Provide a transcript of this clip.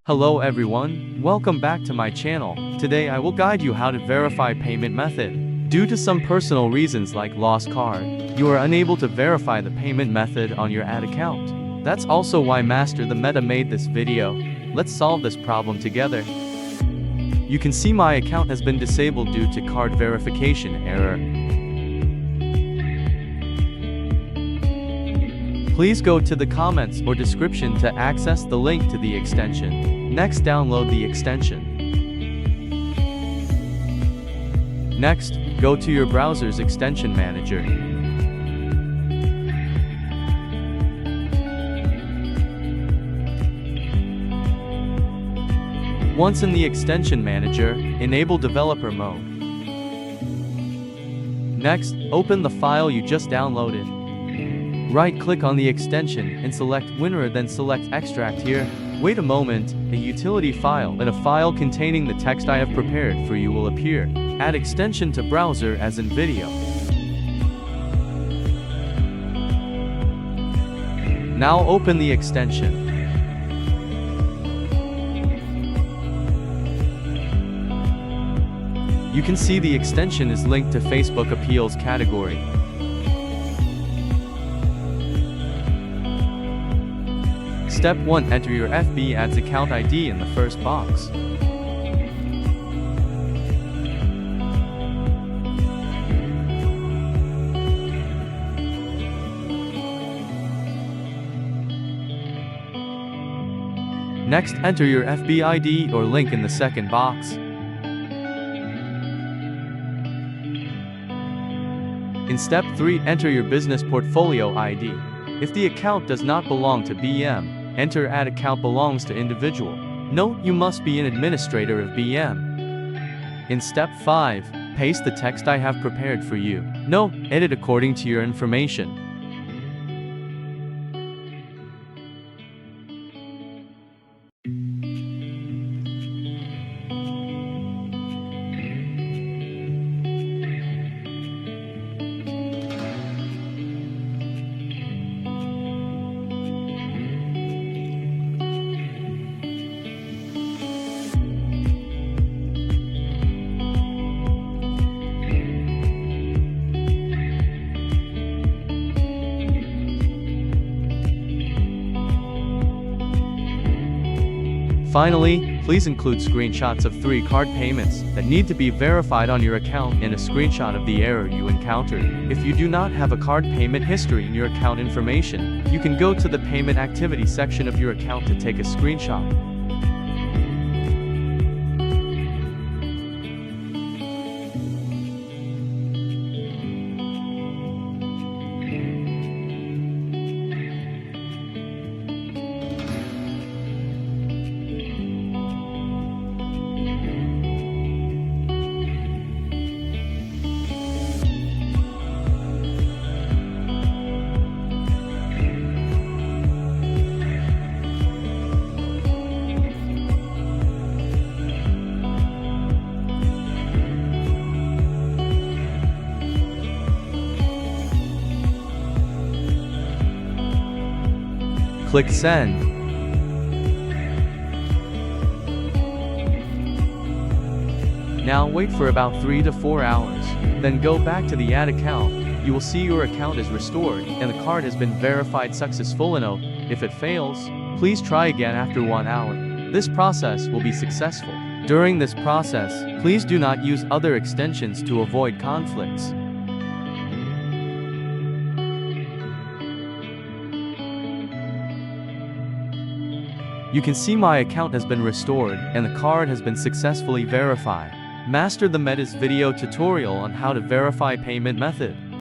Hello everyone, welcome back to my channel. Today I will guide you how to verify payment method. Due to some personal reasons like lost card, you are unable to verify the payment method on your ad account. That's also why Master the Meta made this video. Let's solve this problem together. You can see my account has been disabled due to card verification error. Please go to the comments or description to access the link to the extension. Next, download the extension. Next, go to your browser's extension manager. Once in the extension manager, enable developer mode. Next, open the file you just downloaded. Right-click on the extension and select WinRAR, then select Extract here. Wait a moment, a utility file and a file containing the text I have prepared for you will appear. Add extension to browser as in video. Now open the extension. You can see the extension is linked to Facebook Appeals category. Step 1. Enter your FB Ads account ID in the first box. Next, enter your FB ID or link in the second box. In step 3, enter your business portfolio ID. If the account does not belong to BM, enter ad account belongs to individual. Note, you must be an administrator of BM. In step 5, paste the text I have prepared for you. No, edit according to your information. Finally, please include screenshots of 3 card payments that need to be verified on your account and a screenshot of the error you encountered. If you do not have a card payment history in your account information, you can go to the payment activity section of your account to take a screenshot. Click Send. Now wait for about 3 to 4 hours. Then go back to the ad account. You will see your account is restored and the card has been verified successfully. If it fails, please try again after 1 hour. This process will be successful. During this process, please do not use other extensions to avoid conflicts. You can see my account has been restored and the card has been successfully verified. Master the Meta's video tutorial on how to verify payment method.